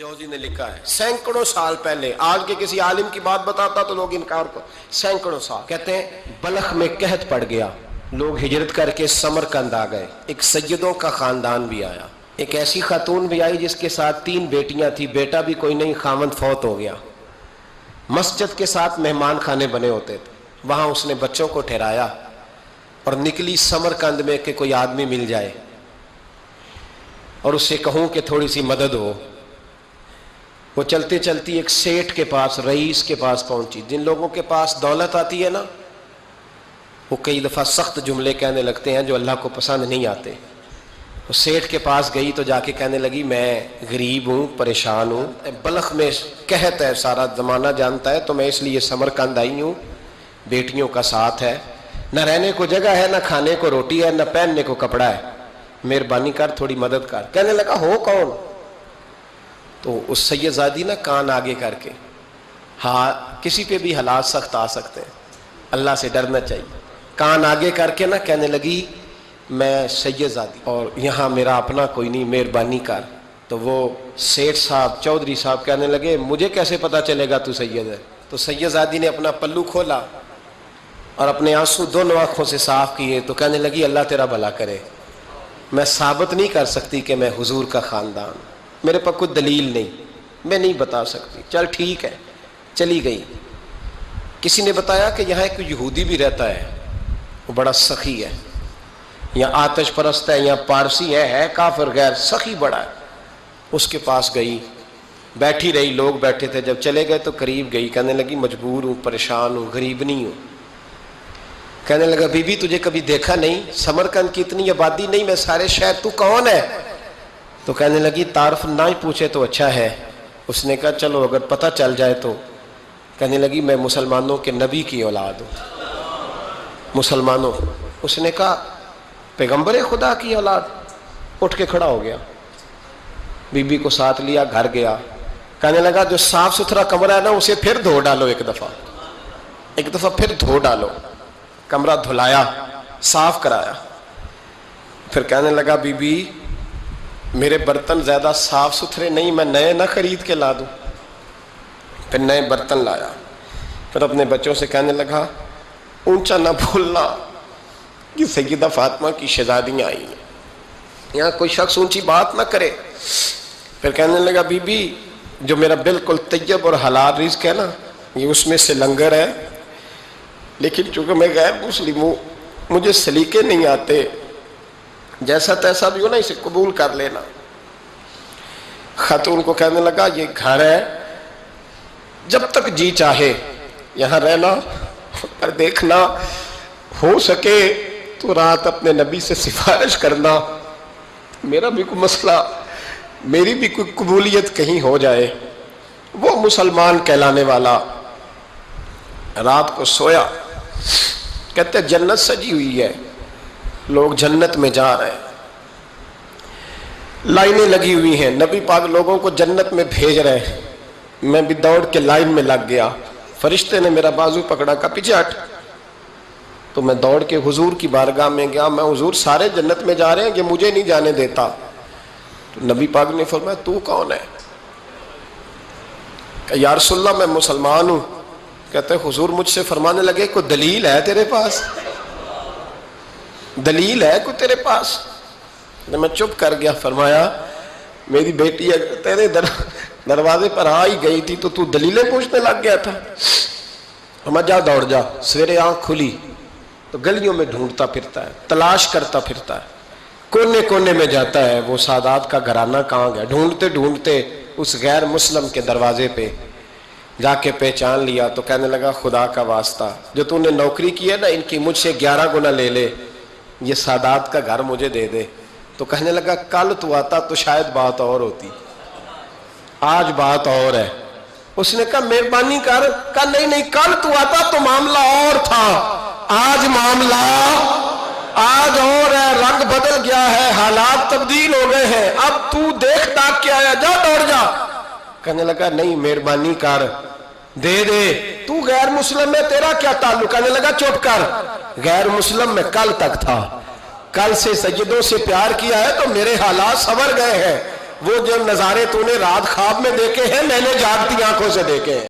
جوزی نے لکھا ہے سینکڑوں سال پہلے، آج کے کسی عالم کی بات بتاتا تو لوگ انکار کو، سینکڑوں سال کہتے ہیں بلخ میں قحط پڑ گیا، لوگ ہجرت کر کے سمرقند آ گئے، ایک سیدوں کا خاندان بھی آیا، ایک ایسی خاتون بھی آئی جس کے ساتھ 3 بیٹیاں تھی، بیٹا بھی کوئی نہیں، خاوند فوت ہو گیا۔ مسجد کے ساتھ مہمان خانے بنے ہوتے تھے، وہاں اس نے بچوں کو ٹھہرایا اور نکلی سمرقند میں کہ کوئی آدمی مل جائے اور اس سے کہوں کہ تھوڑی سی مدد ہو۔ وہ چلتے چلتی ایک سیٹھ کے پاس، رئیس کے پاس پہنچی۔ جن لوگوں کے پاس دولت آتی ہے نا، وہ کئی دفعہ سخت جملے کہنے لگتے ہیں جو اللہ کو پسند نہیں آتے۔ وہ سیٹھ کے پاس گئی تو جا کے کہنے لگی میں غریب ہوں، پریشان ہوں، بلخ میں قحط ہے، سارا زمانہ جانتا ہے، تو میں اس لیے سمرقند آئی ہوں، بیٹیوں کا ساتھ ہے، نہ رہنے کو جگہ ہے، نہ کھانے کو روٹی ہے، نہ پہننے کو کپڑا ہے، مہربانی کر تھوڑی مدد کر۔ کہنے لگا ہو کون؟ تو اس سیدزادی نا کان آگے کر کے، ہاں کسی پہ بھی حالات سخت آ سکتے ہیں، اللہ سے ڈرنا چاہیے، کان آگے کر کے نا کہنے لگی میں سیدزادی اور یہاں میرا اپنا کوئی نہیں، مہربانی کر۔ تو وہ سیٹھ صاحب، چودھری صاحب کہنے لگے مجھے کیسے پتا چلے گا تو سید ہے؟ تو سیدزادی نے اپنا پلو کھولا اور اپنے آنسو دونوں آنکھوں سے صاف کیے تو کہنے لگی اللہ تیرا بھلا کرے، میں ثابت نہیں کر سکتی کہ میں حضور کا خاندان، میرے پاس کوئی دلیل نہیں، میں نہیں بتا سکتی۔ چل ٹھیک ہے، چلی گئی۔ کسی نے بتایا کہ یہاں ایک یہودی بھی رہتا ہے، وہ بڑا سخی ہے، یا آتش پرست ہے، یا پارسی ہے کافر غیر، سخی بڑا ہے۔ اس کے پاس گئی، بیٹھی رہی، لوگ بیٹھے تھے، جب چلے گئے تو قریب گئی، کہنے لگی مجبور ہوں، پریشان ہوں، غریب نہیں ہوں۔ کہنے لگا بی بی تجھے کبھی دیکھا نہیں، سمرقند کی اتنی آبادی نہیں، میں سارے شہر، تو کون ہے؟ تو کہنے لگی تعارف نہ ہی پوچھے تو اچھا ہے۔ اس نے کہا چلو اگر پتہ چل جائے تو۔ کہنے لگی میں مسلمانوں کے نبی کی اولاد ہوں، مسلمانوں۔ اس نے کہا پیغمبر خدا کی اولاد؟ اٹھ کے کھڑا ہو گیا، بی بی کو ساتھ لیا، گھر گیا۔ کہنے لگا جو صاف ستھرا کمرہ ہے نا اسے پھر دھو ڈالو، ایک دفعہ پھر دھو ڈالو۔ کمرہ دھلایا، صاف کرایا۔ پھر کہنے لگا بی بی میرے برتن زیادہ صاف ستھرے نہیں، میں نئے نہ خرید کے لا دوں۔ پھر نئے برتن لایا، پھر اپنے بچوں سے کہنے لگا اونچا نہ بھولنا، یہ سیدہ فاطمہ کی شہزادیاں آئی ہیں، یہاں کوئی شخص اونچی بات نہ کرے۔ پھر کہنے لگا بی بی جو میرا بالکل طیب اور حلال رزق ہے نا، یہ اس میں سے لنگر ہے، لیکن چونکہ میں غیر مسلم ہوں، مجھے سلیقے نہیں آتے، جیسا تیسا بھی ہو نا اسے قبول کر لینا۔ خاتون کو کہنے لگا یہ گھر ہے، جب تک جی چاہے یہاں رہنا، اور دیکھنا ہو سکے تو رات اپنے نبی سے سفارش کرنا، میرا بھی کوئی مسئلہ، میری بھی کوئی قبولیت کہیں ہو جائے۔ وہ مسلمان کہلانے والا رات کو سویا، کہتے جنت سجی ہوئی ہے، لوگ جنت میں جا رہے ہیں، لائنیں لگی ہوئی ہیں، نبی پاک لوگوں کو جنت میں بھیج رہے ہیں۔ میں بھی دوڑ کے لائن میں لگ گیا، فرشتے نے میرا بازو پکڑا، کا پیچھے ہٹ۔ تو میں دوڑ کے حضور کی بارگاہ میں گیا، میں حضور سارے جنت میں جا رہے ہیں، یہ مجھے نہیں جانے دیتا۔ تو نبی پاک نے فرمایا تو کون ہے؟ کہ یا رسول اللہ میں مسلمان ہوں۔ کہتے حضور مجھ سے فرمانے لگے کوئی دلیل ہے تیرے پاس؟ دلیل ہے کوئی تیرے پاس؟ میں چپ کر گیا۔ فرمایا میری بیٹی اگر تیرے دروازے پر آ ہی گئی تھی تو دلیلیں پوچھنے لگ گیا تھا؟ فرمایا جا دوڑ جا۔ سویرے آنکھ کھلی تو گلیوں میں ڈھونڈتا پھرتا ہے، تلاش کرتا پھرتا ہے، کونے کونے میں جاتا ہے وہ سادات کا گھرانہ کہاں گیا، ڈھونڈتے ڈھونڈتے اس غیر مسلم کے دروازے پہ جا کے پہچان لیا۔ تو کہنے لگا خدا کا واسطہ جو تو نے نوکری کی ہے نا ان کی مجھ سے 11 گنا لے لے، یہ سادات کا گھر مجھے دے دے۔ تو کہنے لگا کل تو آتا تو شاید بات اور ہوتی، آج بات اور ہے۔ اس نے کہا مہربانی کر۔ کہا نہیں کل تو آتا تو معاملہ اور تھا، آج معاملہ آج اور ہے، رنگ بدل گیا ہے، حالات تبدیل ہو گئے ہیں، اب تو دیکھ تاک کے آیا، جا دوڑ جا۔ کہنے لگا نہیں مہربانی کر، دے دے، تو غیر مسلم ہے تیرا کیا تعلق؟ کہنے لگا چپ کر، غیر مسلم میں کل تک تھا، کل سے سیدوں سے پیار کیا ہے تو میرے حالات سنور گئے ہیں، وہ جو نظارے تو نے رات خواب میں دیکھے ہیں میں نے جاگتی آنکھوں سے دیکھے ہیں.